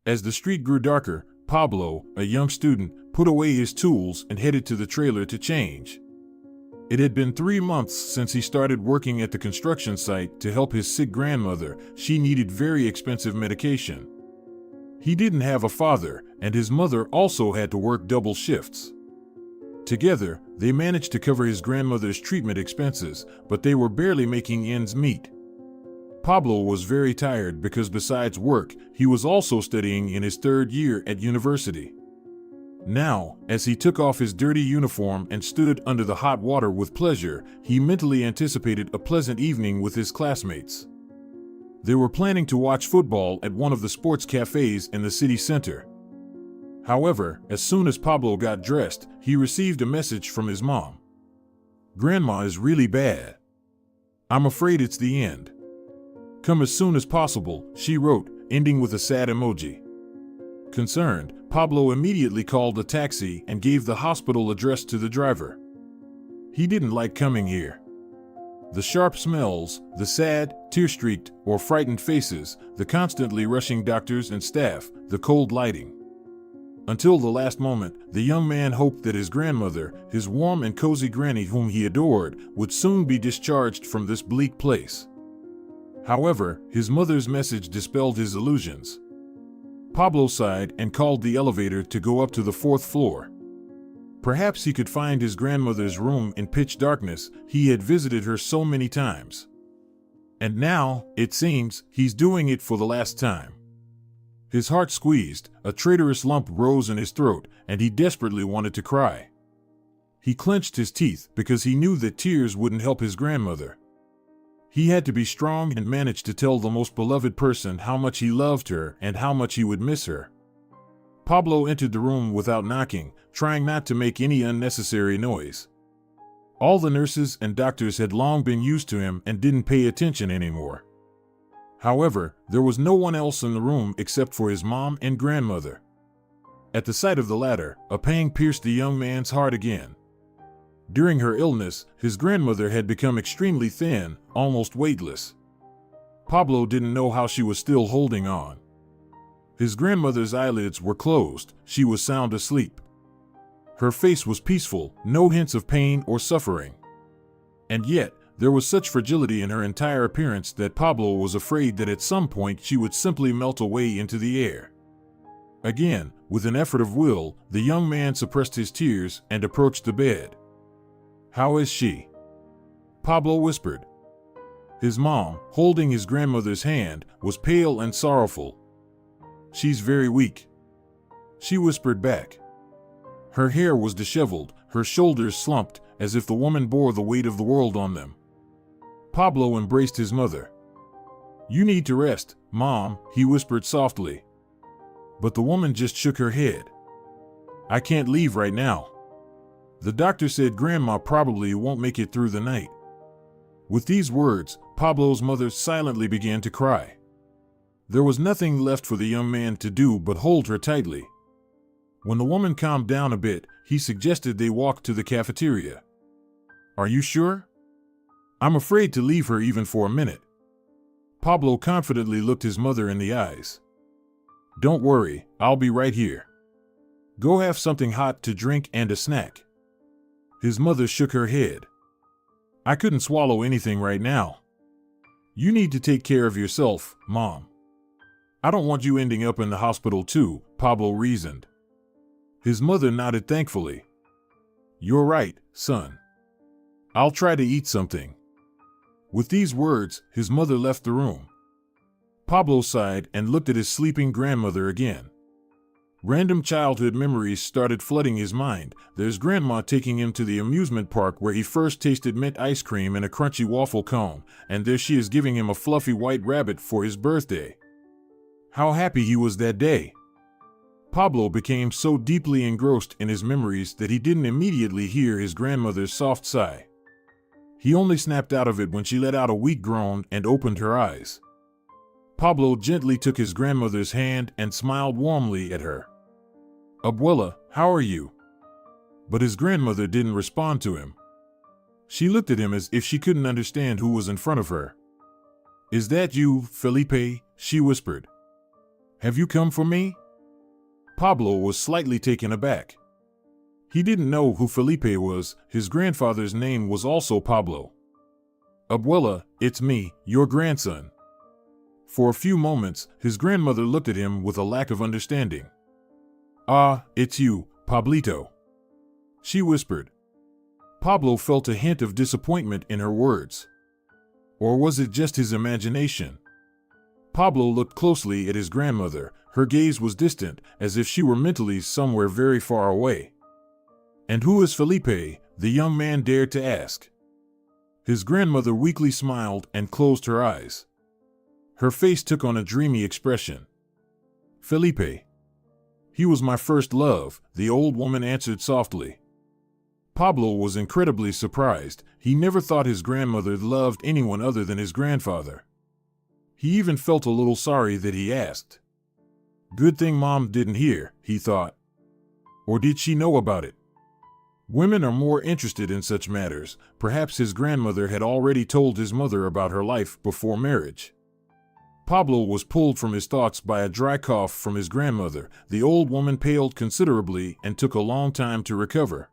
As the street grew darker, Pablo, a young student, put away his tools and headed to the trailer to change. It had been 3 months since he started working at the construction site to help his sick grandmother. She needed very expensive medication. He didn't have a father, and his mother also had to work double shifts. Together, they managed to cover his grandmother's treatment expenses, but they were barely making ends meet. Pablo was very tired because besides work, he was also studying in his 3rd year at university. Now, as he took off his dirty uniform and stood under the hot water with pleasure, he mentally anticipated a pleasant evening with his classmates. They were planning to watch football at one of the sports cafes in the city center. However, as soon as Pablo got dressed, he received a message from his mom. "Grandma is really bad. I'm afraid it's the end. Come as soon as possible," she wrote, ending with a sad emoji. Concerned, Pablo immediately called a taxi and gave the hospital address to the driver. He didn't like coming here. The sharp smells, the sad, tear-streaked, or frightened faces, the constantly rushing doctors and staff, the cold lighting. Until the last moment, the young man hoped that his grandmother, his warm and cozy granny whom he adored, would soon be discharged from this bleak place. However, his mother's message dispelled his illusions. Pablo sighed and called the elevator to go up to the 4th floor. Perhaps he could find his grandmother's room in pitch darkness. He had visited her so many times. And now, it seems, he's doing it for the last time. His heart squeezed, a traitorous lump rose in his throat, and he desperately wanted to cry. He clenched his teeth because he knew that tears wouldn't help his grandmother. He had to be strong and manage to tell the most beloved person how much he loved her and how much he would miss her. Pablo entered the room without knocking, trying not to make any unnecessary noise. All the nurses and doctors had long been used to him and didn't pay attention anymore. However, there was no one else in the room except for his mom and grandmother. At the sight of the latter, a pang pierced the young man's heart again. During her illness, his grandmother had become extremely thin, almost weightless. Pablo didn't know how she was still holding on. His grandmother's eyelids were closed, she was sound asleep. Her face was peaceful, no hints of pain or suffering. And yet, there was such fragility in her entire appearance that Pablo was afraid that at some point she would simply melt away into the air. Again, with an effort of will, the young man suppressed his tears and approached the bed. "How is she?" Pablo whispered. His mom, holding his grandmother's hand, was pale and sorrowful. "She's very weak," she whispered back. Her hair was disheveled, her shoulders slumped, as if the woman bore the weight of the world on them. Pablo embraced his mother. "You need to rest, Mom," he whispered softly. But the woman just shook her head. "I can't leave right now. The doctor said Grandma probably won't make it through the night." With these words, Pablo's mother silently began to cry. There was nothing left for the young man to do but hold her tightly. When the woman calmed down a bit, he suggested they walk to the cafeteria. "Are you sure? I'm afraid to leave her even for a minute." Pablo confidently looked his mother in the eyes. "Don't worry, I'll be right here. Go have something hot to drink and a snack." His mother shook her head. "I couldn't swallow anything right now. You need to take care of yourself, Mom. I don't want you ending up in the hospital too," Pablo reasoned. His mother nodded thankfully. "You're right, son. I'll try to eat something." With these words, his mother left the room. Pablo sighed and looked at his sleeping grandmother again. Random childhood memories started flooding his mind. There's Grandma taking him to the amusement park where he first tasted mint ice cream and a crunchy waffle cone, and there she is giving him a fluffy white rabbit for his birthday. How happy he was that day! Pablo became so deeply engrossed in his memories that he didn't immediately hear his grandmother's soft sigh. He only snapped out of it when she let out a weak groan and opened her eyes. Pablo gently took his grandmother's hand and smiled warmly at her. "Abuela, how are you?" But his grandmother didn't respond to him. She looked at him as if she couldn't understand who was in front of her. "Is that you, Felipe?" she whispered. Have you come for me? Pablo was slightly taken aback. He didn't know who Felipe was. His grandfather's name was also Pablo. Abuela, it's me, your grandson. For a few moments, his grandmother looked at him with a lack of understanding. Ah, it's you, Pablito, she whispered. Pablo felt a hint of disappointment in her words. Or was it just his imagination? Pablo looked closely at his grandmother. Her gaze was distant, as if she were mentally somewhere very far away. And who is Felipe? The young man dared to ask. His grandmother weakly smiled and closed her eyes. Her face took on a dreamy expression. Felipe. He was my first love, the old woman answered softly. Pablo was incredibly surprised. He never thought his grandmother loved anyone other than his grandfather. He even felt a little sorry that he asked. Good thing Mom didn't hear, he thought. Or did she know about it? Women are more interested in such matters. Perhaps his grandmother had already told his mother about her life before marriage. Pablo was pulled from his thoughts by a dry cough from his grandmother. The old woman paled considerably and took a long time to recover.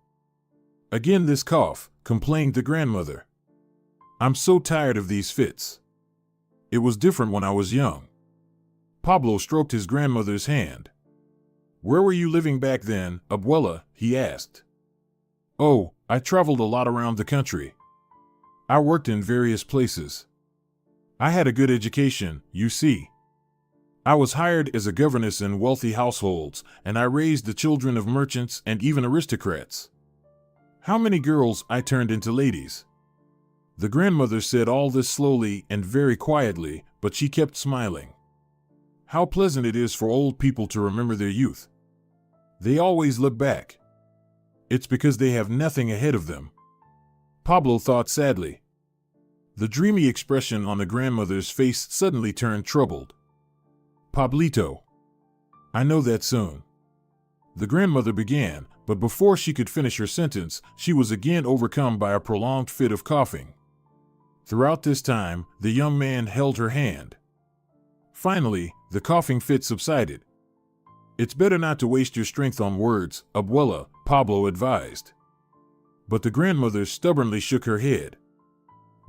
Again this cough, complained the grandmother. I'm so tired of these fits. It was different when I was young. Pablo stroked his grandmother's hand. Where were you living back then, Abuela? He asked. Oh, I traveled a lot around the country. I worked in various places. I had a good education, you see. I was hired as a governess in wealthy households, and I raised the children of merchants and even aristocrats. How many girls I turned into ladies. The grandmother said all this slowly and very quietly, but she kept smiling. How pleasant it is for old people to remember their youth. They always look back. It's because they have nothing ahead of them. Pablo thought sadly. The dreamy expression on the grandmother's face suddenly turned troubled. Pablito. I know that soon. The grandmother began, but before she could finish her sentence, she was again overcome by a prolonged fit of coughing. Throughout this time, the young man held her hand. Finally, the coughing fit subsided. It's better not to waste your strength on words, Abuela, Pablo advised. But the grandmother stubbornly shook her head.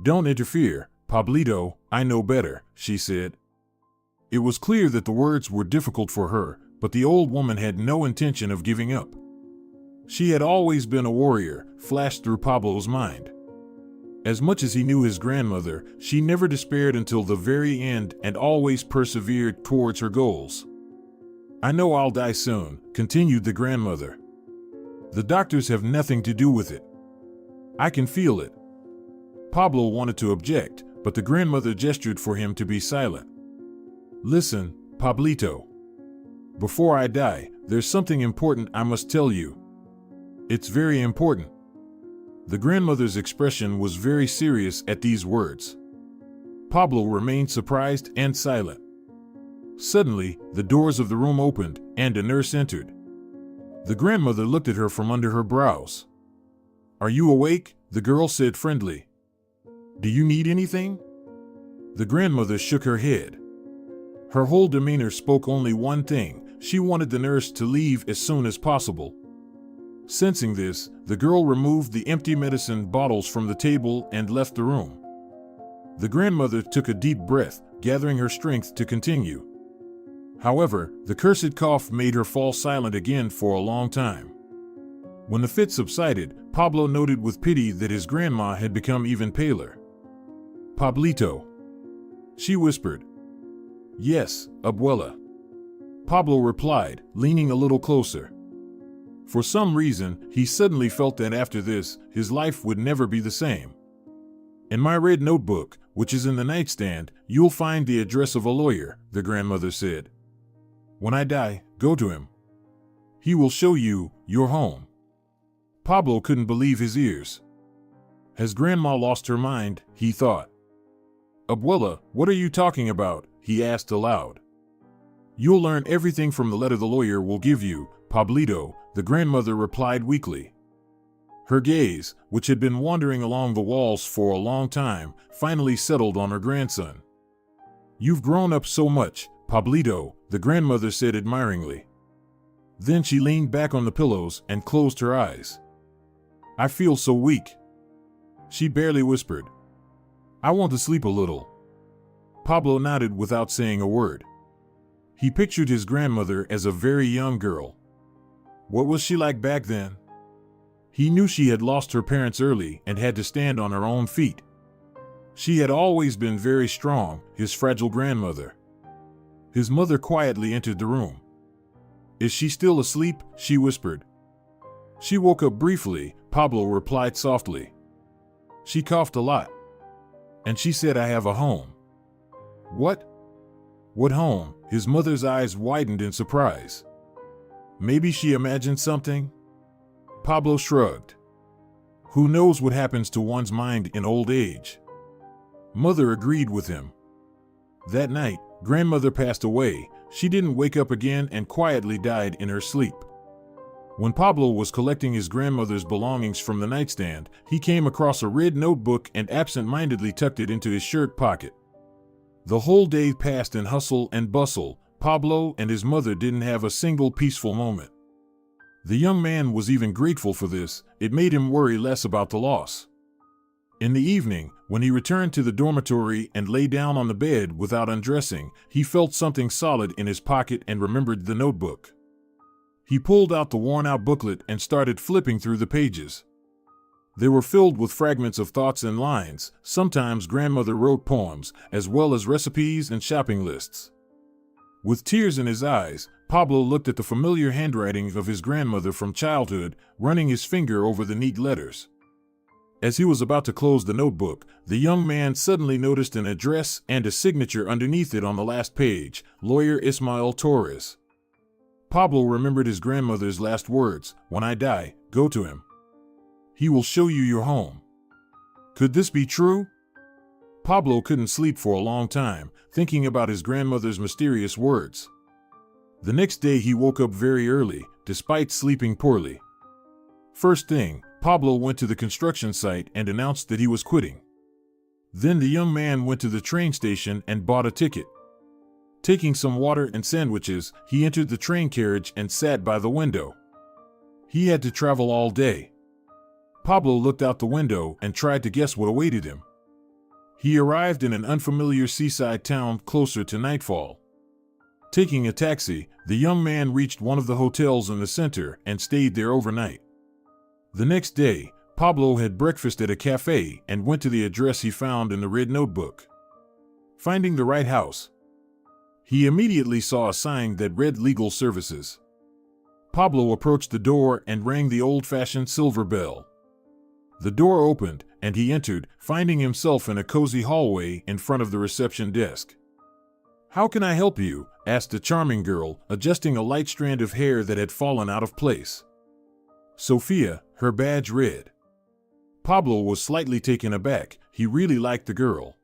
Don't interfere, Pablito, I know better, she said. It was clear that the words were difficult for her, but the old woman had no intention of giving up. She had always been a warrior, flashed through Pablo's mind. As much as he knew his grandmother, she never despaired until the very end and always persevered towards her goals. I know I'll die soon, continued the grandmother. The doctors have nothing to do with it. I can feel it. Pablo wanted to object, but the grandmother gestured for him to be silent. Listen, Pablito. Before I die, there's something important I must tell you. It's very important. The grandmother's expression was very serious at these words. Pablo remained surprised and silent. Suddenly, the doors of the room opened, and a nurse entered. The grandmother looked at her from under her brows. Are you awake? The girl said friendly. Do you need anything? The grandmother shook her head. Her whole demeanor spoke only one thing. She wanted the nurse to leave as soon as possible. Sensing this, the girl removed the empty medicine bottles from the table and left the room. The grandmother took a deep breath, gathering her strength to continue. However, the cursed cough made her fall silent again for a long time. When the fit subsided, Pablo noted with pity that his grandma had become even paler. Pablito, she whispered. Yes, Abuela, Pablo replied, leaning a little closer. For some reason, he suddenly felt that after this, his life would never be the same. In my red notebook, which is in the nightstand, you'll find the address of a lawyer, the grandmother said. When I die, go to him. He will show you your home. Pablo couldn't believe his ears. Has Grandma lost her mind? He thought. Abuela, what are you talking about? He asked aloud. You'll learn everything from the letter the lawyer will give you, Pablito, the grandmother replied weakly. Her gaze, which had been wandering along the walls for a long time, finally settled on her grandson. You've grown up so much, Pablito, the grandmother said admiringly. Then she leaned back on the pillows and closed her eyes. I feel so weak, she barely whispered. I want to sleep a little. Pablo nodded without saying a word. He pictured his grandmother as a very young girl. What was she like back then? He knew she had lost her parents early and had to stand on her own feet. She had always been very strong, his fragile grandmother. His mother quietly entered the room. Is she still asleep? She whispered. She woke up briefly, Pablo replied softly. She coughed a lot. And she said, I have a home. What? What home? His mother's eyes widened in surprise. Maybe she imagined something? Pablo shrugged. Who knows what happens to one's mind in old age? Mother agreed with him. That night, grandmother passed away. She didn't wake up again and quietly died in her sleep. When Pablo was collecting his grandmother's belongings from the nightstand, he came across a red notebook and absent-mindedly tucked it into his shirt pocket. The whole day passed in hustle and bustle. Pablo and his mother didn't have a single peaceful moment. The young man was even grateful for this. It made him worry less about the loss. In the evening, when he returned to the dormitory and lay down on the bed without undressing, he felt something solid in his pocket and remembered the notebook. He pulled out the worn-out booklet and started flipping through the pages. They were filled with fragments of thoughts and lines. Sometimes grandmother wrote poems, as well as recipes and shopping lists. With tears in his eyes, Pablo looked at the familiar handwriting of his grandmother from childhood, running his finger over the neat letters. As he was about to close the notebook, the young man suddenly noticed an address and a signature underneath it on the last page, Lawyer Ismael Torres. Pablo remembered his grandmother's last words, when I die, go to him. He will show you your home. Could this be true? Pablo couldn't sleep for a long time, thinking about his grandmother's mysterious words. The next day he woke up very early, despite sleeping poorly. First thing, Pablo went to the construction site and announced that he was quitting. Then the young man went to the train station and bought a ticket. Taking some water and sandwiches, he entered the train carriage and sat by the window. He had to travel all day. Pablo looked out the window and tried to guess what awaited him. He arrived in an unfamiliar seaside town closer to nightfall. Taking a taxi, the young man reached one of the hotels in the center and stayed there overnight. The next day, Pablo had breakfast at a cafe and went to the address he found in the red notebook. Finding the right house, he immediately saw a sign that read Legal Services. Pablo approached the door and rang the old-fashioned silver bell. The door opened, and he entered, finding himself in a cozy hallway in front of the reception desk. How can I help you? Asked a charming girl, adjusting a light strand of hair that had fallen out of place. Sophia, her badge read. Pablo was slightly taken aback. He really liked the girl.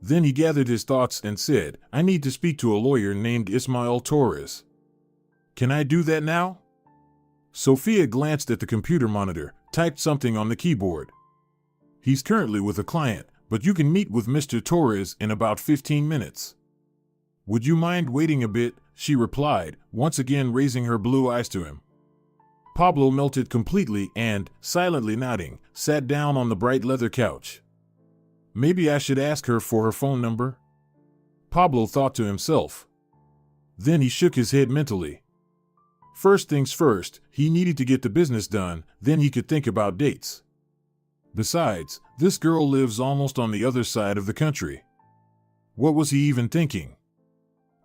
Then he gathered his thoughts and said, I need to speak to a lawyer named Ismael Torres. Can I do that now? Sophia glanced at the computer monitor, typed something on the keyboard. He's currently with a client, but you can meet with Mr. Torres in about 15 minutes. Would you mind waiting a bit? She replied, once again raising her blue eyes to him. Pablo melted completely and, silently nodding, sat down on the bright leather couch. Maybe I should ask her for her phone number? Pablo thought to himself. Then he shook his head mentally. First things first, he needed to get the business done, then he could think about dates. Besides, this girl lives almost on the other side of the country. What was he even thinking?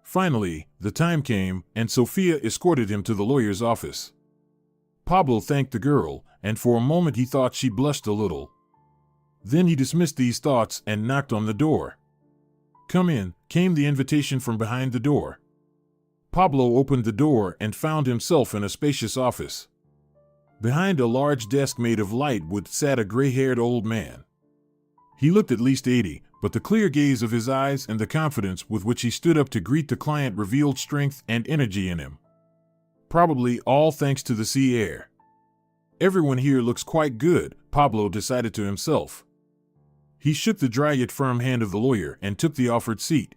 Finally, the time came, and Sophia escorted him to the lawyer's office. Pablo thanked the girl, and for a moment he thought she blushed a little. Then he dismissed these thoughts and knocked on the door. Come in, came the invitation from behind the door. Pablo opened the door and found himself in a spacious office. Behind a large desk made of light wood sat a gray-haired old man. He looked at least 80, but the clear gaze of his eyes and the confidence with which he stood up to greet the client revealed strength and energy in him. Probably all thanks to the sea air. Everyone here looks quite good, Pablo decided to himself. He shook the dry yet firm hand of the lawyer and took the offered seat.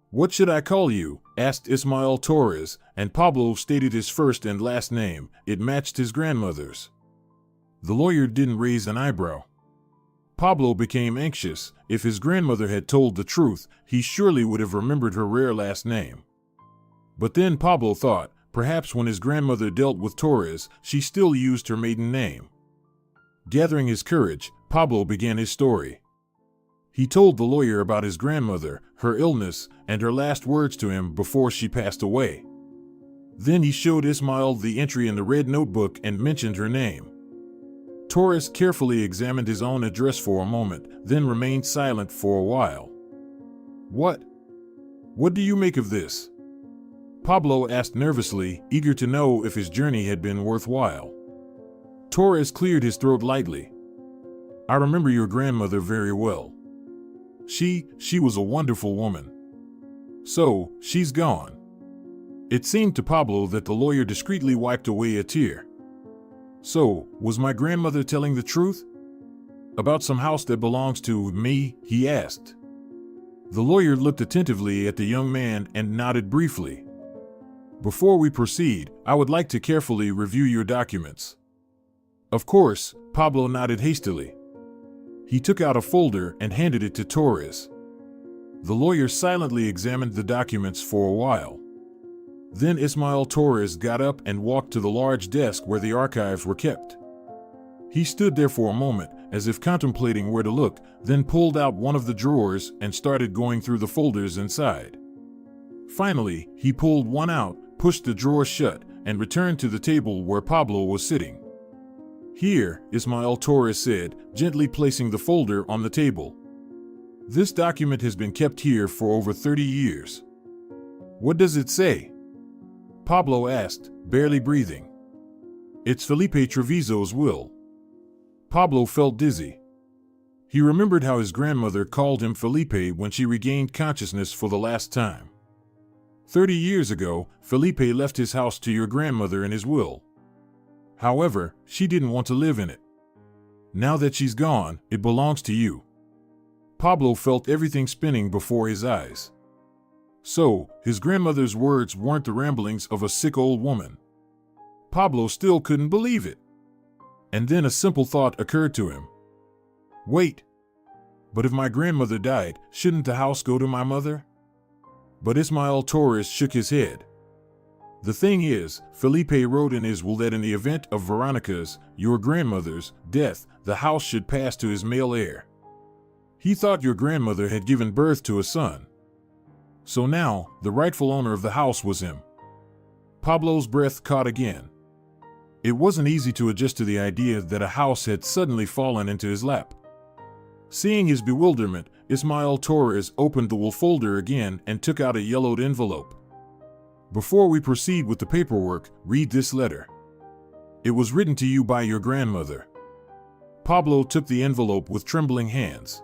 What should I call you? asked Ismael Torres, and Pablo stated his first and last name. It matched his grandmother's. The lawyer didn't raise an eyebrow. Pablo became anxious. If his grandmother had told the truth, he surely would have remembered her rare last name. But then Pablo thought, perhaps when his grandmother dealt with Torres, she still used her maiden name. Gathering his courage, Pablo began his story. He told the lawyer about his grandmother, her illness, and her last words to him before she passed away. Then he showed Ismael the entry in the red notebook and mentioned her name. Torres carefully examined his own address for a moment, then remained silent for a while. What do you make of this?" Pablo asked nervously, eager to know if his journey had been worthwhile. Torres cleared his throat lightly. "I remember your grandmother very well. She was a wonderful woman. So, she's gone." It seemed to Pablo that the lawyer discreetly wiped away a tear. "So, was my grandmother telling the truth? About some house that belongs to me?" he asked. The lawyer looked attentively at the young man and nodded briefly. "Before we proceed, I would like to carefully review your documents." "Of course," Pablo nodded hastily. He took out a folder and handed it to Torres. The lawyer silently examined the documents for a while. Then Ismael Torres got up and walked to the large desk where the archives were kept. He stood there for a moment, as if contemplating where to look, then pulled out one of the drawers and started going through the folders inside. Finally, he pulled one out, pushed the drawer shut, and returned to the table where Pablo was sitting. "Here," Ismael Torres said, gently placing the folder on the table. "This document has been kept here for over 30 years. What does it say?" Pablo asked, barely breathing. "It's Felipe Treviso's will." Pablo felt dizzy. He remembered how his grandmother called him Felipe when she regained consciousness for the last time. 30 years ago, Felipe left his house to your grandmother in his will. However, she didn't want to live in it. Now that she's gone, it belongs to you. Pablo felt everything spinning before his eyes. So, his grandmother's words weren't the ramblings of a sick old woman. Pablo still couldn't believe it. And then a simple thought occurred to him. Wait. But if my grandmother died, shouldn't the house go to my mother? But Ismael Torres shook his head. The thing is, Felipe wrote in his will that in the event of Veronica's, your grandmother's, death, the house should pass to his male heir. He thought your grandmother had given birth to a son. So now, the rightful owner of the house was him. Pablo's breath caught again. It wasn't easy to adjust to the idea that a house had suddenly fallen into his lap. Seeing his bewilderment, Ismael Torres opened the will folder again and took out a yellowed envelope. Before we proceed with the paperwork, read this letter. It was written to you by your grandmother. Pablo took the envelope with trembling hands.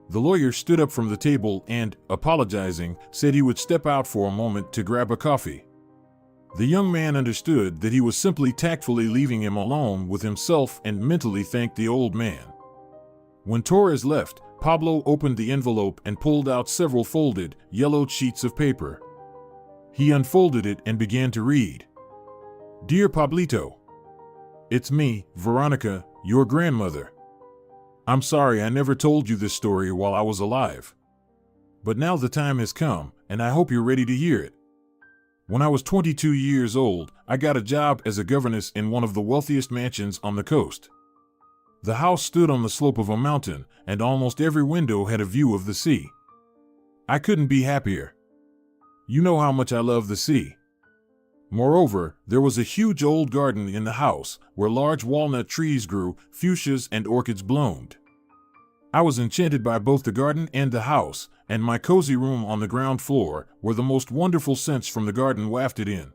The lawyer stood up from the table and, apologizing, said he would step out for a moment to grab a coffee. The young man understood that he was simply tactfully leaving him alone with himself and mentally thanked the old man. When Torres left, Pablo opened the envelope and pulled out several folded, yellowed sheets of paper. He unfolded it and began to read. Dear Pablito, it's me, Veronica, your grandmother. I'm sorry I never told you this story while I was alive. But now the time has come, and I hope you're ready to hear it. When I was 22 years old, I got a job as a governess in one of the wealthiest mansions on the coast. The house stood on the slope of a mountain, and almost every window had a view of the sea. I couldn't be happier. You know how much I love the sea. Moreover, there was a huge old garden in the house, where large walnut trees grew, fuchsias and orchids bloomed. I was enchanted by both the garden and the house, and my cozy room on the ground floor, where the most wonderful scents from the garden wafted in.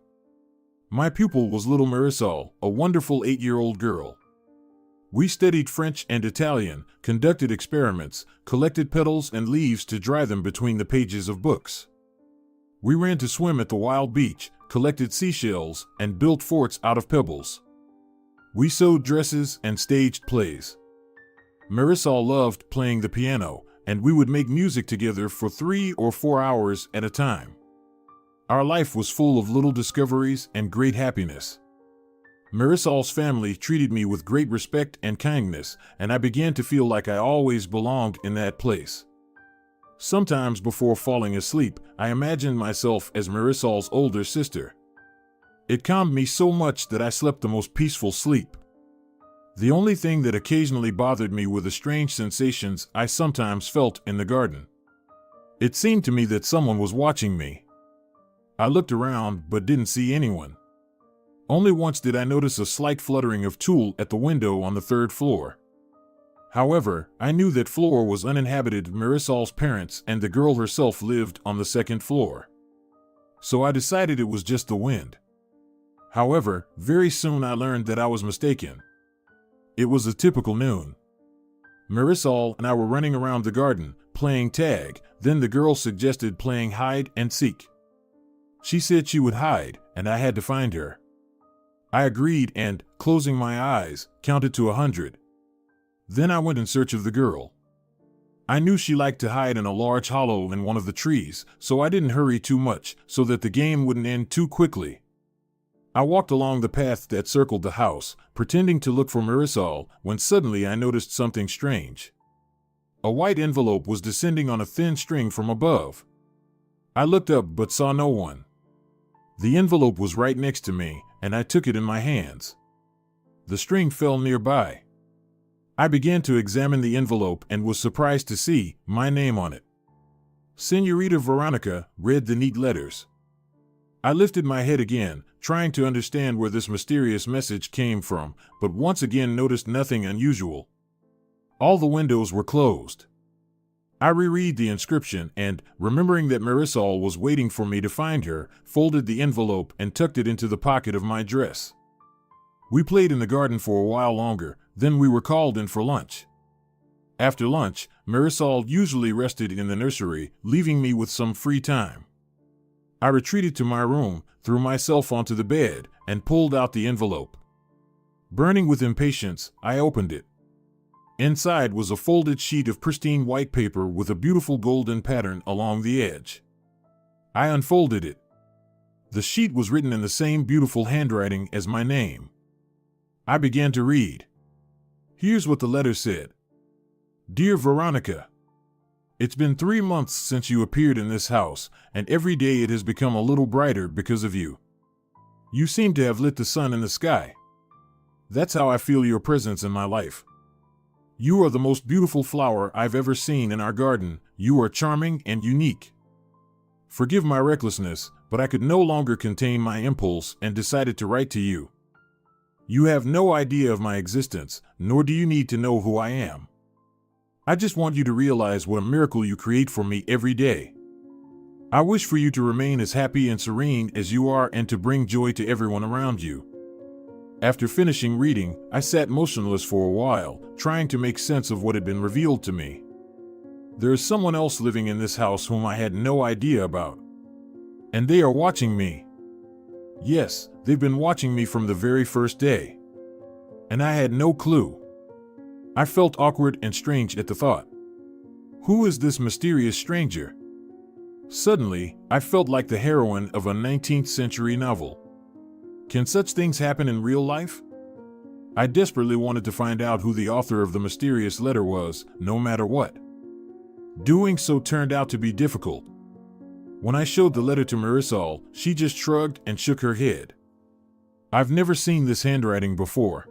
My pupil was little Marisol, a wonderful 8-year-old girl. We studied French and Italian, conducted experiments, collected petals and leaves to dry them between the pages of books. We ran to swim at the wild beach, collected seashells, and built forts out of pebbles. We sewed dresses and staged plays. Marisol loved playing the piano, and we would make music together for 3 or 4 hours at a time. Our life was full of little discoveries and great happiness. Marisol's family treated me with great respect and kindness, and I began to feel like I always belonged in that place. Sometimes before falling asleep, I imagined myself as Marisol's older sister. It calmed me so much that I slept the most peaceful sleep. The only thing that occasionally bothered me were the strange sensations I sometimes felt in the garden. It seemed to me that someone was watching me. I looked around but didn't see anyone. Only once did I notice a slight fluttering of tulle at the window on the third floor. However, I knew that floor was uninhabited. Marisol's parents and the girl herself lived on the second floor. So I decided it was just the wind. However, very soon I learned that I was mistaken. It was a typical noon. Marisol and I were running around the garden, playing tag. Then the girl suggested playing hide and seek. She said she would hide, and I had to find her. I agreed and, closing my eyes, counted to 100. Then I went in search of the girl. I knew she liked to hide in a large hollow in one of the trees, so I didn't hurry too much so that the game wouldn't end too quickly. I walked along the path that circled the house, pretending to look for Marisol, when suddenly I noticed something strange. A white envelope was descending on a thin string from above. I looked up but saw no one. The envelope was right next to me, and I took it in my hands. The string fell nearby. I began to examine the envelope and was surprised to see my name on it. Señorita Veronica, read the neat letters. I lifted my head again, trying to understand where this mysterious message came from, but once again noticed nothing unusual. All the windows were closed. I reread the inscription and, remembering that Marisol was waiting for me to find her, folded the envelope and tucked it into the pocket of my dress. We played in the garden for a while longer, then we were called in for lunch. After lunch, Marisol usually rested in the nursery, leaving me with some free time. I retreated to my room, threw myself onto the bed, and pulled out the envelope. Burning with impatience, I opened it. Inside was a folded sheet of pristine white paper with a beautiful golden pattern along the edge. I unfolded it. The sheet was written in the same beautiful handwriting as my name. I began to read. Here's what the letter said. Dear Veronica, it's been 3 months since you appeared in this house, and every day it has become a little brighter because of you. You seem to have lit the sun in the sky. That's how I feel your presence in my life. You are the most beautiful flower I've ever seen in our garden. You are charming and unique. Forgive my recklessness, but I could no longer contain my impulse and decided to write to you. You have no idea of my existence, nor do you need to know who I am. I just want you to realize what a miracle you create for me every day. I wish for you to remain as happy and serene as you are and to bring joy to everyone around you. After finishing reading, I sat motionless for a while, trying to make sense of what had been revealed to me. There is someone else living in this house whom I had no idea about. And they are watching me. Yes, they've been watching me from the very first day. And I had no clue. I felt awkward and strange at the thought. Who is this mysterious stranger? Suddenly, I felt like the heroine of a 19th century novel. Can such things happen in real life? I desperately wanted to find out who the author of the mysterious letter was, no matter what. Doing so turned out to be difficult. When I showed the letter to Marisol, she just shrugged and shook her head. I've never seen this handwriting before.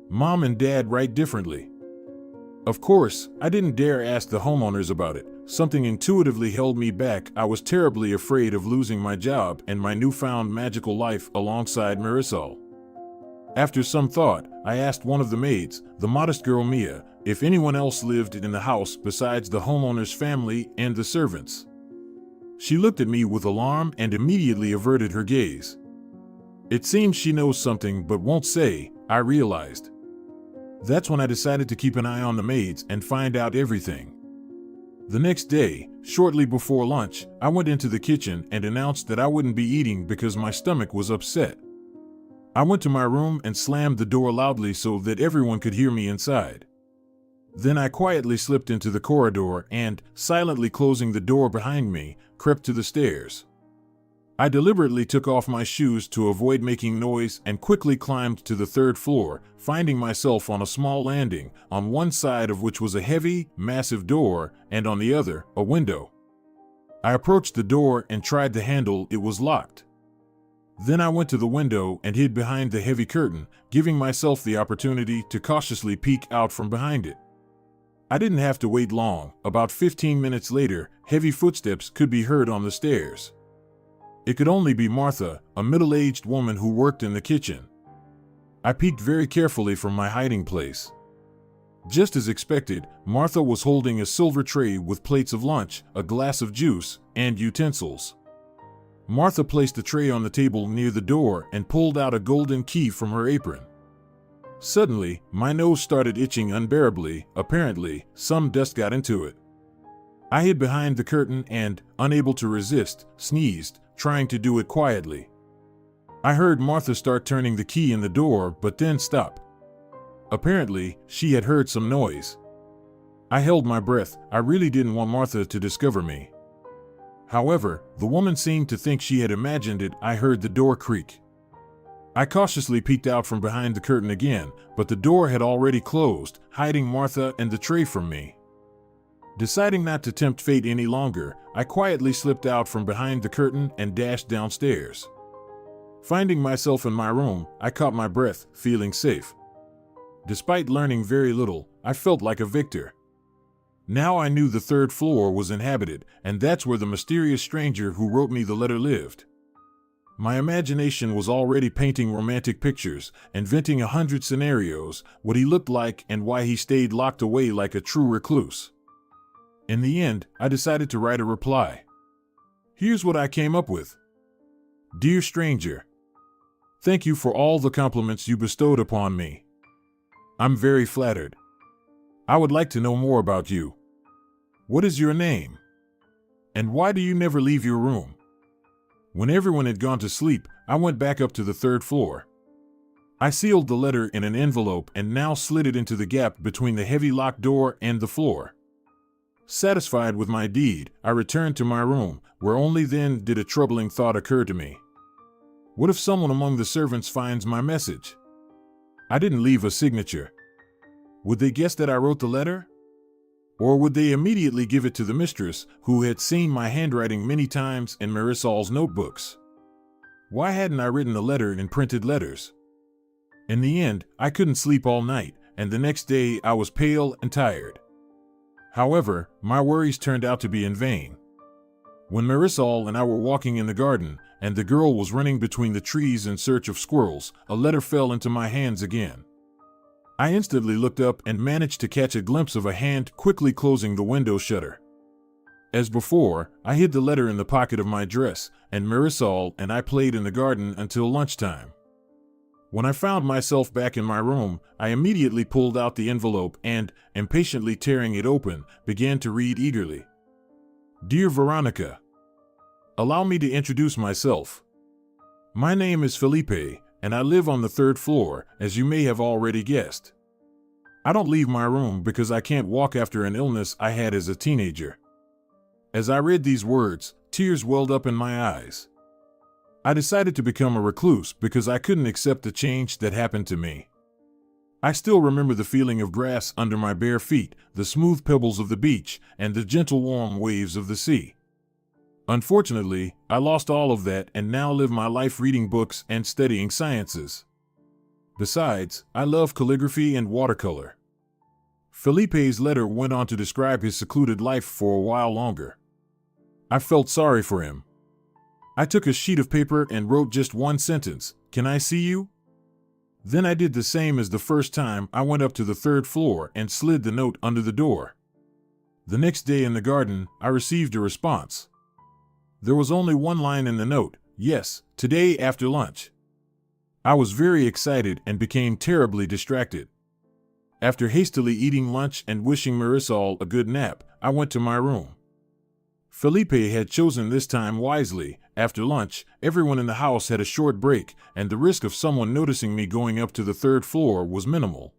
Mom and Dad write differently. Of course, I didn't dare ask the homeowners about it. Something intuitively held me back. I was terribly afraid of losing my job and my newfound magical life alongside Marisol. After some thought, I asked one of the maids, the modest girl Mia, if anyone else lived in the house besides the homeowner's family and the servants. She looked at me with alarm and immediately averted her gaze. It seems she knows something but won't say, I realized. That's when I decided to keep an eye on the maids and find out everything. The next day, shortly before lunch, I went into the kitchen and announced that I wouldn't be eating because my stomach was upset. I went to my room and slammed the door loudly so that everyone could hear me inside. Then I quietly slipped into the corridor and, silently closing the door behind me, crept to the stairs. I deliberately took off my shoes to avoid making noise and quickly climbed to the third floor, finding myself on a small landing, on one side of which was a heavy, massive door, and on the other, a window. I approached the door and tried the handle. It was locked. Then I went to the window and hid behind the heavy curtain, giving myself the opportunity to cautiously peek out from behind it. I didn't have to wait long. About 15 minutes later, heavy footsteps could be heard on the stairs. It could only be Martha, a middle-aged woman who worked in the kitchen. I peeked very carefully from my hiding place. Just as expected, Martha was holding a silver tray with plates of lunch, a glass of juice, and utensils. Martha placed the tray on the table near the door and pulled out a golden key from her apron. Suddenly, my nose started itching unbearably. Apparently, some dust got into it. I hid behind the curtain and, unable to resist, sneezed, trying to do it quietly. I heard Martha start turning the key in the door but then stop. Apparently, she had heard some noise. I held my breath. I really didn't want Martha to discover me. However, the woman seemed to think she had imagined it. I heard the door creak. I cautiously peeked out from behind the curtain again, but the door had already closed, hiding Martha and the tray from me. Deciding not to tempt fate any longer, I quietly slipped out from behind the curtain and dashed downstairs. Finding myself in my room, I caught my breath, feeling safe. Despite learning very little, I felt like a victor. Now I knew the third floor was inhabited, and that's where the mysterious stranger who wrote me the letter lived. My imagination was already painting romantic pictures, inventing 100 scenarios, what he looked like and why he stayed locked away like a true recluse. In the end, I decided to write a reply. Here's what I came up with. Dear stranger, thank you for all the compliments you bestowed upon me. I'm very flattered. I would like to know more about you. What is your name? And why do you never leave your room? When everyone had gone to sleep, I went back up to the third floor. I sealed the letter in an envelope and now slid it into the gap between the heavy locked door and the floor. Satisfied with my deed, I returned to my room, where only then did a troubling thought occur to me. What if someone among the servants finds my message? I didn't leave a signature. Would they guess that I wrote the letter? Or would they immediately give it to the mistress, who had seen my handwriting many times in Marisol's notebooks? Why hadn't I written the letter in printed letters? In the end, I couldn't sleep all night, and the next day I was pale and tired. However, my worries turned out to be in vain. When Marisol and I were walking in the garden, and the girl was running between the trees in search of squirrels, a letter fell into my hands again. I instantly looked up and managed to catch a glimpse of a hand quickly closing the window shutter. As before, I hid the letter in the pocket of my dress, and Marisol and I played in the garden until lunchtime. When I found myself back in my room, I immediately pulled out the envelope and, impatiently tearing it open, began to read eagerly. Dear Veronica, allow me to introduce myself. My name is Felipe, and I live on the third floor, as you may have already guessed. I don't leave my room because I can't walk after an illness I had as a teenager. As I read these words, tears welled up in my eyes. I decided to become a recluse because I couldn't accept the change that happened to me. I still remember the feeling of grass under my bare feet, the smooth pebbles of the beach, and the gentle warm waves of the sea. Unfortunately, I lost all of that and now live my life reading books and studying sciences. Besides, I love calligraphy and watercolor. Felipe's letter went on to describe his secluded life for a while longer. I felt sorry for him. I took a sheet of paper and wrote just one sentence, "Can I see you?" Then I did the same as the first time I went up to the third floor and slid the note under the door. The next day in the garden, I received a response. There was only one line in the note, "Yes, today after lunch." I was very excited and became terribly distracted. After hastily eating lunch and wishing Marisol a good nap, I went to my room. Felipe had chosen this time wisely. After lunch, everyone in the house had a short break, and the risk of someone noticing me going up to the third floor was minimal.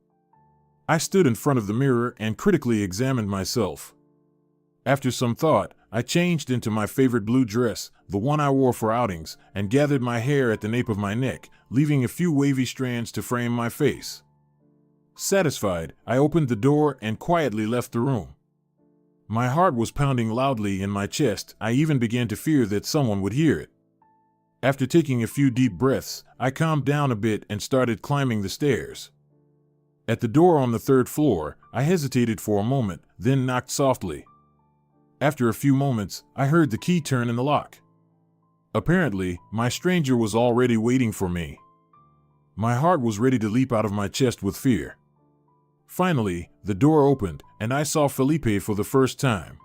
I stood in front of the mirror and critically examined myself. After some thought, I changed into my favorite blue dress, the one I wore for outings, and gathered my hair at the nape of my neck, leaving a few wavy strands to frame my face. Satisfied, I opened the door and quietly left the room. My heart was pounding loudly in my chest. I even began to fear that someone would hear it. After taking a few deep breaths, I calmed down a bit and started climbing the stairs. At the door on the 3rd floor, I hesitated for a moment, then knocked softly. After a few moments, I heard the key turn in the lock. Apparently, my stranger was already waiting for me. My heart was ready to leap out of my chest with fear. Finally, the door opened, and I saw Felipe for the first time.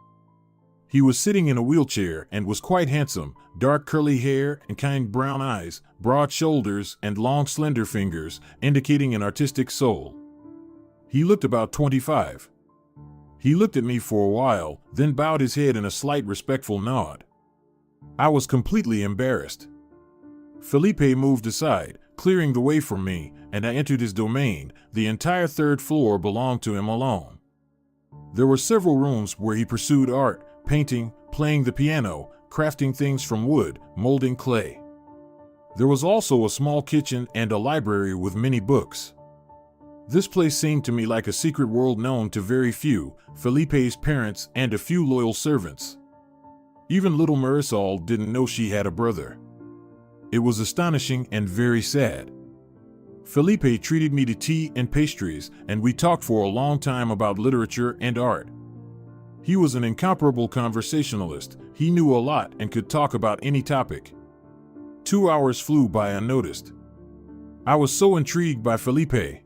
He was sitting in a wheelchair and was quite handsome, dark curly hair and kind brown eyes, broad shoulders and long slender fingers, indicating an artistic soul. He looked about 25. He looked at me for a while, then bowed his head in a slight respectful nod. I was completely embarrassed. Felipe moved aside, clearing the way for me, and I entered his domain. The entire 3rd floor belonged to him alone. There were several rooms where he pursued art, painting, playing the piano, crafting things from wood, molding clay. There was also a small kitchen and a library with many books. This place seemed to me like a secret world known to very few, Felipe's parents and a few loyal servants. Even little Marisol didn't know she had a brother. It was astonishing and very sad. Felipe treated me to tea and pastries, and we talked for a long time about literature and art. He was an incomparable conversationalist. He knew a lot and could talk about any topic. 2 hours flew by unnoticed. I was so intrigued by Felipe.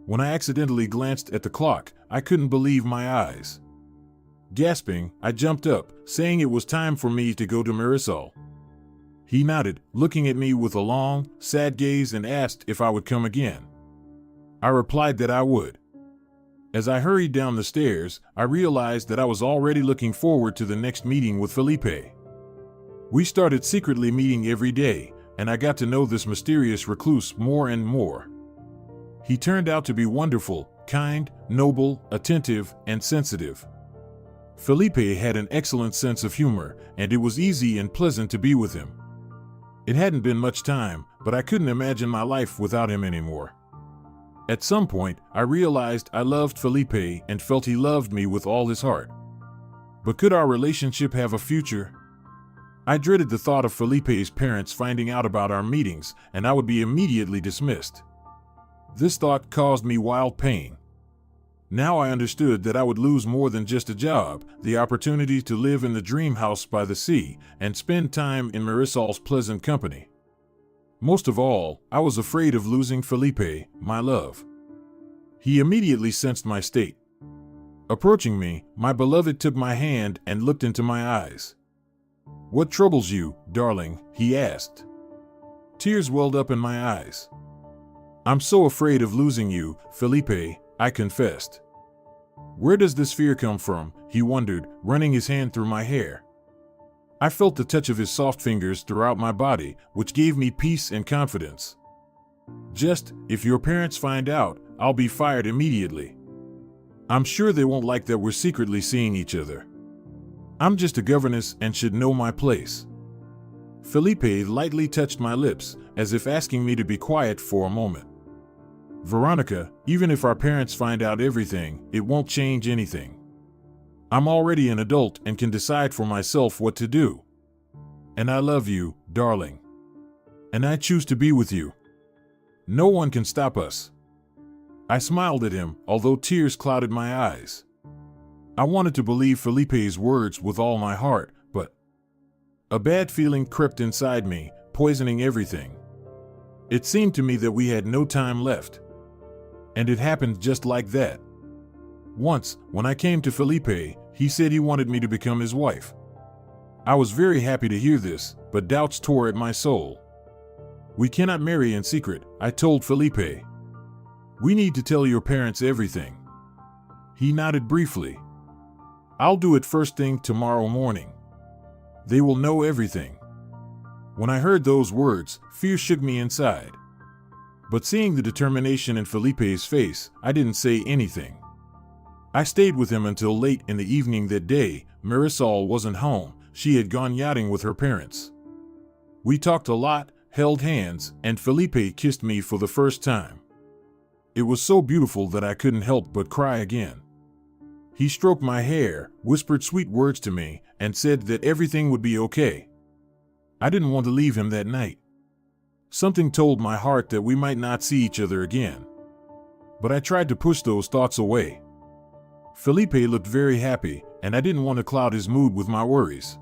When I accidentally glanced at the clock, I couldn't believe my eyes. Gasping, I jumped up, saying it was time for me to go to Marisol. He nodded, looking at me with a long, sad gaze, and asked if I would come again. I replied that I would. As I hurried down the stairs, I realized that I was already looking forward to the next meeting with Felipe. We started secretly meeting every day, and I got to know this mysterious recluse more and more. He turned out to be wonderful, kind, noble, attentive, and sensitive. Felipe had an excellent sense of humor, and it was easy and pleasant to be with him. It hadn't been much time, but I couldn't imagine my life without him anymore. At some point, I realized I loved Felipe and felt he loved me with all his heart. But could our relationship have a future? I dreaded the thought of Felipe's parents finding out about our meetings, and I would be immediately dismissed. This thought caused me wild pain. Now I understood that I would lose more than just a job, the opportunity to live in the dream house by the sea and spend time in Marisol's pleasant company. Most of all, I was afraid of losing Felipe, my love. He immediately sensed my state. Approaching me, my beloved took my hand and looked into my eyes. "What troubles you, darling?" he asked. Tears welled up in my eyes. "I'm so afraid of losing you, Felipe," I confessed. "Where does this fear come from?" he wondered, running his hand through my hair. I felt the touch of his soft fingers throughout my body, which gave me peace and confidence. "Just, if your parents find out, I'll be fired immediately. I'm sure they won't like that we're secretly seeing each other. I'm just a governess and should know my place." Felipe lightly touched my lips, as if asking me to be quiet for a moment. "Veronica, even if our parents find out everything, it won't change anything. I'm already an adult and can decide for myself what to do. And I love you, darling. And I choose to be with you. No one can stop us." I smiled at him, although tears clouded my eyes. I wanted to believe Felipe's words with all my heart, but a bad feeling crept inside me, poisoning everything. It seemed to me that we had no time left. And it happened just like that. Once, when I came to Felipe, he said he wanted me to become his wife. I was very happy to hear this, but doubts tore at my soul. "We cannot marry in secret," I told Felipe. "We need to tell your parents everything." He nodded briefly. "I'll do it first thing tomorrow morning. They will know everything." When I heard those words, fear shook me inside. But seeing the determination in Felipe's face, I didn't say anything. I stayed with him until late in the evening that day. Marisol wasn't home. She had gone yachting with her parents. We talked a lot, held hands, and Felipe kissed me for the first time. It was so beautiful that I couldn't help but cry again. He stroked my hair, whispered sweet words to me, and said that everything would be okay. I didn't want to leave him that night. Something told my heart that we might not see each other again. But I tried to push those thoughts away. Felipe looked very happy, and I didn't want to cloud his mood with my worries.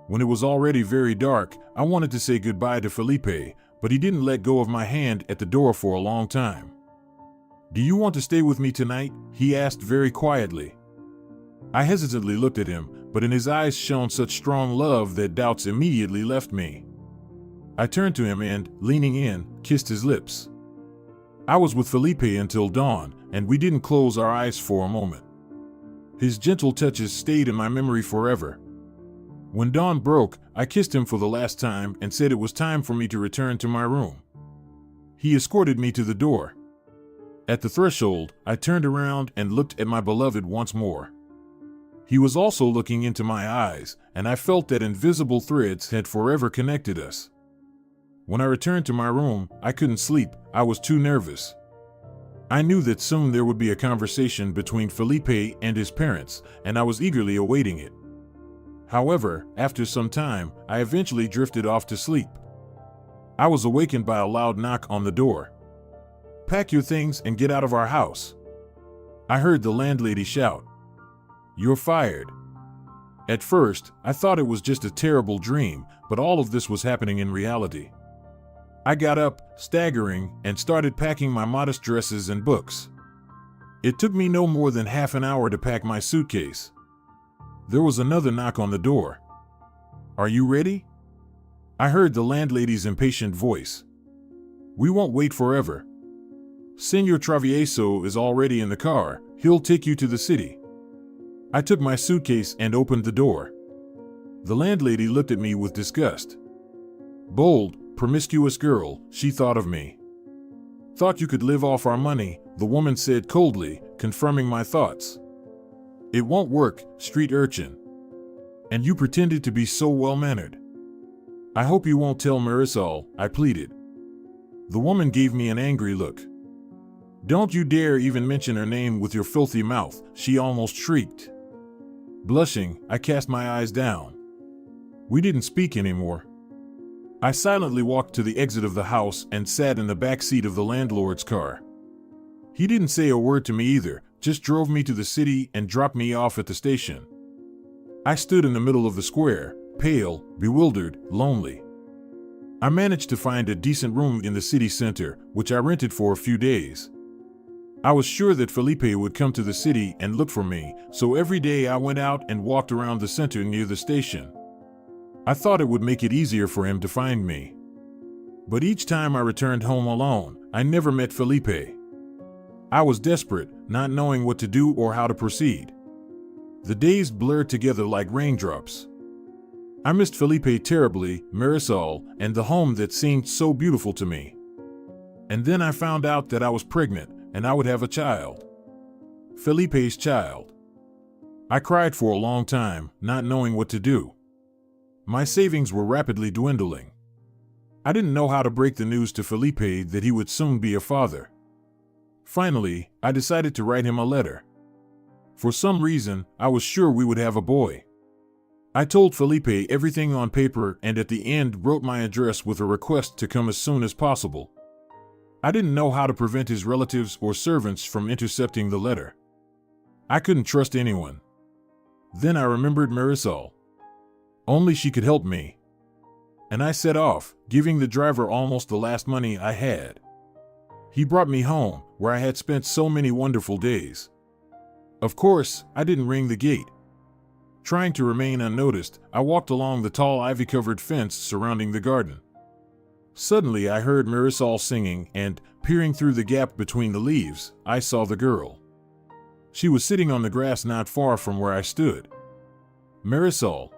When it was already very dark, I wanted to say goodbye to Felipe, but he didn't let go of my hand at the door for a long time. "Do you want to stay with me tonight?" he asked very quietly. I hesitantly looked at him, but in his eyes shone such strong love that doubts immediately left me. I turned to him and, leaning in, kissed his lips. I was with Felipe until dawn, and we didn't close our eyes for a moment. His gentle touches stayed in my memory forever. When dawn broke, I kissed him for the last time and said it was time for me to return to my room. He escorted me to the door. At the threshold, I turned around and looked at my beloved once more. He was also looking into my eyes, and I felt that invisible threads had forever connected us. When I returned to my room, I couldn't sleep. I was too nervous. I knew that soon there would be a conversation between Felipe and his parents, and I was eagerly awaiting it. However, after some time, I eventually drifted off to sleep. I was awakened by a loud knock on the door. "Pack your things and get out of our house." I heard the landlady shout. "You're fired." At first, I thought it was just a terrible dream, but all of this was happening in reality. I got up, staggering, and started packing my modest dresses and books. It took me no more than half an hour to pack my suitcase. There was another knock on the door. "Are you ready?" I heard the landlady's impatient voice. "We won't wait forever. Senor Travieso is already in the car. He'll take you to the city." I took my suitcase and opened the door. The landlady looked at me with disgust. "Bold, promiscuous girl," she thought of me. "Thought you could live off our money," the woman said coldly, confirming my thoughts. "It won't work, street urchin. And you pretended to be so well-mannered." "I hope you won't tell Marisol," I pleaded. The woman gave me an angry look. "Don't you dare even mention her name with your filthy mouth," she almost shrieked. Blushing, I cast my eyes down. We didn't speak anymore. I silently walked to the exit of the house and sat in the back seat of the landlord's car. He didn't say a word to me either, just drove me to the city and dropped me off at the station. I stood in the middle of the square, pale, bewildered, lonely. I managed to find a decent room in the city center, which I rented for a few days. I was sure that Felipe would come to the city and look for me, so every day I went out and walked around the center near the station. I thought it would make it easier for him to find me. But each time I returned home alone, I never met Felipe. I was desperate, not knowing what to do or how to proceed. The days blurred together like raindrops. I missed Felipe terribly, Marisol, and the home that seemed so beautiful to me. And then I found out that I was pregnant, and I would have a child. Felipe's child. I cried for a long time, not knowing what to do. My savings were rapidly dwindling. I didn't know how to break the news to Felipe that he would soon be a father. Finally, I decided to write him a letter. For some reason, I was sure we would have a boy. I told Felipe everything on paper and at the end wrote my address with a request to come as soon as possible. I didn't know how to prevent his relatives or servants from intercepting the letter. I couldn't trust anyone. Then I remembered Marisol. Only she could help me. And I set off, giving the driver almost the last money I had. He brought me home, where I had spent so many wonderful days. Of course, I didn't ring the gate. Trying to remain unnoticed, I walked along the tall ivy-covered fence surrounding the garden. Suddenly I heard Marisol singing and, peering through the gap between the leaves, I saw the girl. She was sitting on the grass not far from where I stood. "Marisol,"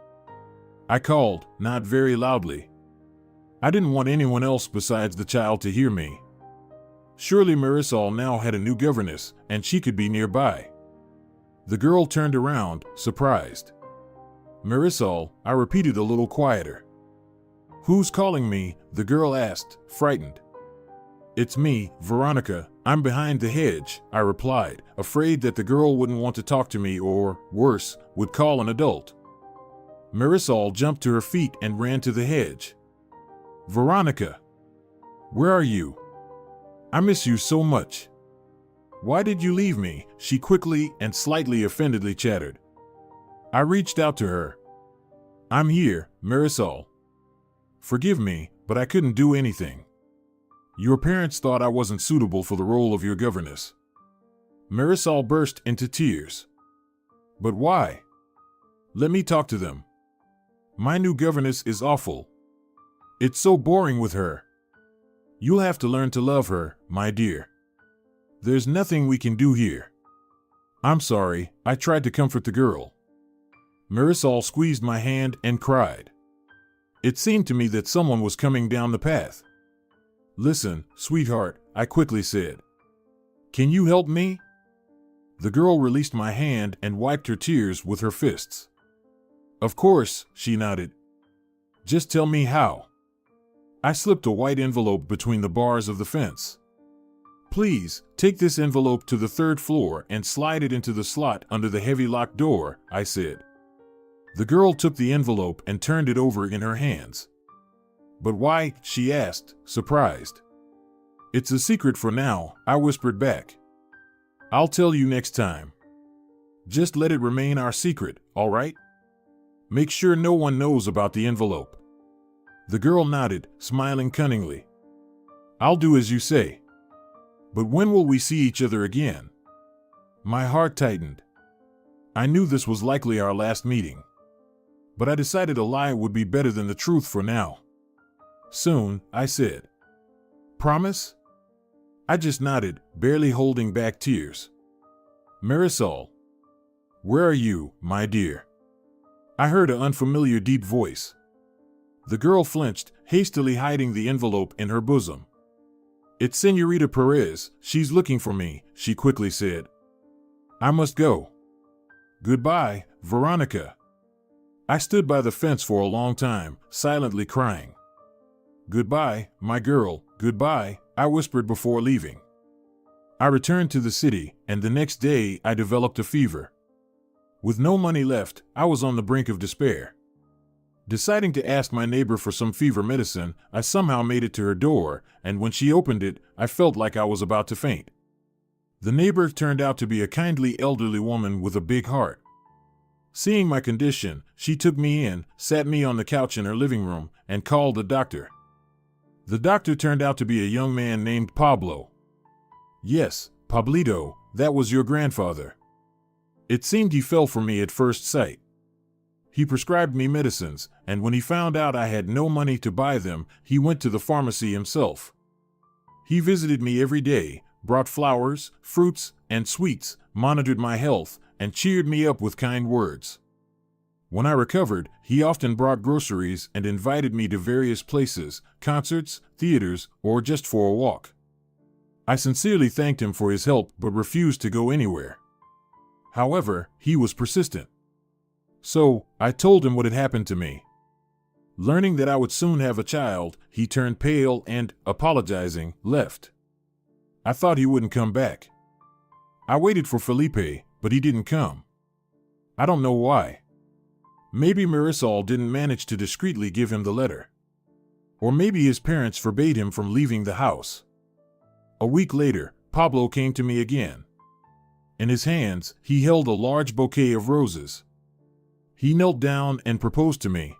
I called, not very loudly. I didn't want anyone else besides the child to hear me. Surely Marisol now had a new governess, and she could be nearby. The girl turned around, surprised. Marisol, I repeated a little quieter. Who's calling me? The girl asked, frightened. It's me, Veronica. I'm behind the hedge, I replied, afraid that the girl wouldn't want to talk to me or, worse, would call an adult. Marisol jumped to her feet and ran to the hedge. Veronica! Where are you? I miss you so much. Why did you leave me? She quickly and slightly offendedly chattered. I reached out to her. I'm here, Marisol. Forgive me, but I couldn't do anything. Your parents thought I wasn't suitable for the role of your governess. Marisol burst into tears. But why? Let me talk to them. My new governess is awful. It's so boring with her. You'll have to learn to love her, my dear. There's nothing we can do here. I'm sorry, I tried to comfort the girl. Marisol squeezed my hand and cried. It seemed to me that someone was coming down the path. Listen, sweetheart, I quickly said. Can you help me? The girl released my hand and wiped her tears with her fists. Of course, she nodded. Just tell me how. I slipped a white envelope between the bars of the fence. Please, take this envelope to the 3rd floor and slide it into the slot under the heavy locked door, I said. The girl took the envelope and turned it over in her hands. But why? She asked, surprised. It's a secret for now, I whispered back. I'll tell you next time. Just let it remain our secret, all right? Make sure no one knows about the envelope. The girl nodded, smiling cunningly. I'll do as you say. But when will we see each other again? My heart tightened. I knew this was likely our last meeting. But I decided a lie would be better than the truth for now. Soon, I said. Promise? I just nodded, barely holding back tears. Marisol. Where are you, my dear? I heard an unfamiliar deep voice. The girl flinched, hastily hiding the envelope in her bosom. It's Senorita Perez, she's looking for me, she quickly said. I must go. Goodbye, Veronica. I stood by the fence for a long time, silently crying. Goodbye, my girl, goodbye, I whispered before leaving. I returned to the city, and the next day I developed a fever. With no money left, I was on the brink of despair. Deciding to ask my neighbor for some fever medicine, I somehow made it to her door, and when she opened it, I felt like I was about to faint. The neighbor turned out to be a kindly elderly woman with a big heart. Seeing my condition, she took me in, sat me on the couch in her living room, and called the doctor. The doctor turned out to be a young man named Pablo. Yes, Pablito, that was your grandfather. It seemed he fell for me at first sight. He prescribed me medicines, and when he found out I had no money to buy them, he went to the pharmacy himself. He visited me every day, brought flowers, fruits, and sweets, monitored my health, and cheered me up with kind words. When I recovered, he often brought groceries and invited me to various places, concerts, theaters, or just for a walk. I sincerely thanked him for his help but refused to go anywhere. However, he was persistent. So, I told him what had happened to me. Learning that I would soon have a child, he turned pale and, apologizing, left. I thought he wouldn't come back. I waited for Felipe, but he didn't come. I don't know why. Maybe Marisol didn't manage to discreetly give him the letter. Or maybe his parents forbade him from leaving the house. A week later, Pablo came to me again. In his hands, he held a large bouquet of roses. He knelt down and proposed to me.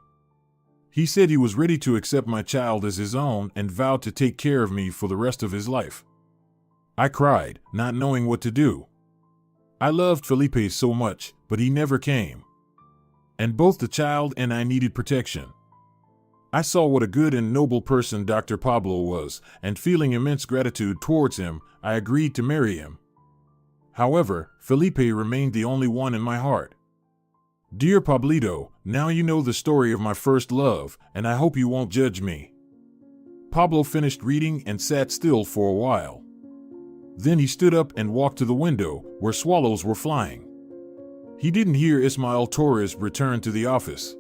He said he was ready to accept my child as his own and vowed to take care of me for the rest of his life. I cried, not knowing what to do. I loved Felipe so much, but he never came. And both the child and I needed protection. I saw what a good and noble person Dr. Pablo was, and feeling immense gratitude towards him, I agreed to marry him. However, Felipe remained the only one in my heart. Dear Pablito, now you know the story of my first love, and I hope you won't judge me. Pablo finished reading and sat still for a while. Then he stood up and walked to the window, where swallows were flying. He didn't hear Ismael Torres return to the office.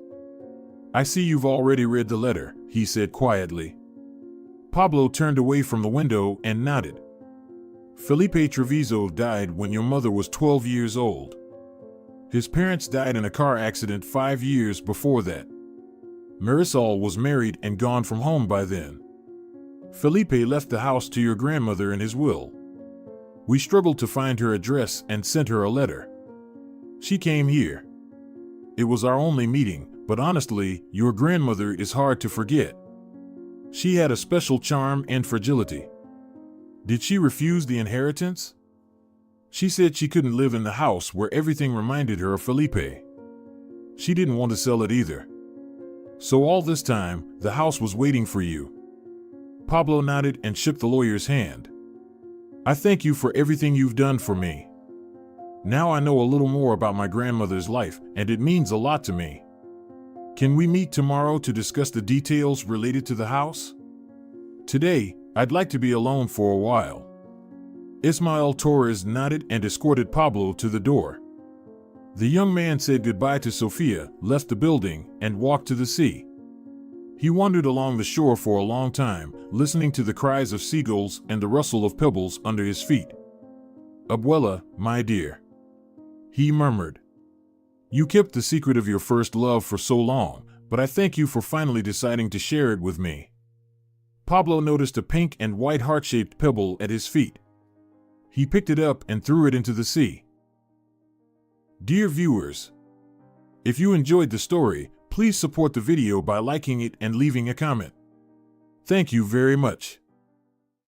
"I see you've already read the letter," he said quietly. Pablo turned away from the window and nodded. "Felipe Treviso died when your mother was 12 years old. His parents died in a car accident 5 years before that. Marisol was married and gone from home by then. Felipe left the house to your grandmother in his will. We struggled to find her address and sent her a letter. She came here. It was our only meeting, but honestly, your grandmother is hard to forget. She had a special charm and fragility. Did she refuse the inheritance? She said she couldn't live in the house where everything reminded her of Felipe. She didn't want to sell it either. So all this time, the house was waiting for you." Pablo nodded and shook the lawyer's hand. "I thank you for everything you've done for me. Now I know a little more about my grandmother's life, and it means a lot to me. Can we meet tomorrow to discuss the details related to the house? Today, I'd like to be alone for a while." Ismael Torres nodded and escorted Pablo to the door. The young man said goodbye to Sofia, left the building, and walked to the sea. He wandered along the shore for a long time, listening to the cries of seagulls and the rustle of pebbles under his feet. "Abuela, my dear," he murmured. "You kept the secret of your first love for so long, but I thank you for finally deciding to share it with me." Pablo noticed a pink and white heart-shaped pebble at his feet. He picked it up and threw it into the sea. Dear viewers, if you enjoyed the story, please support the video by liking it and leaving a comment. Thank you very much.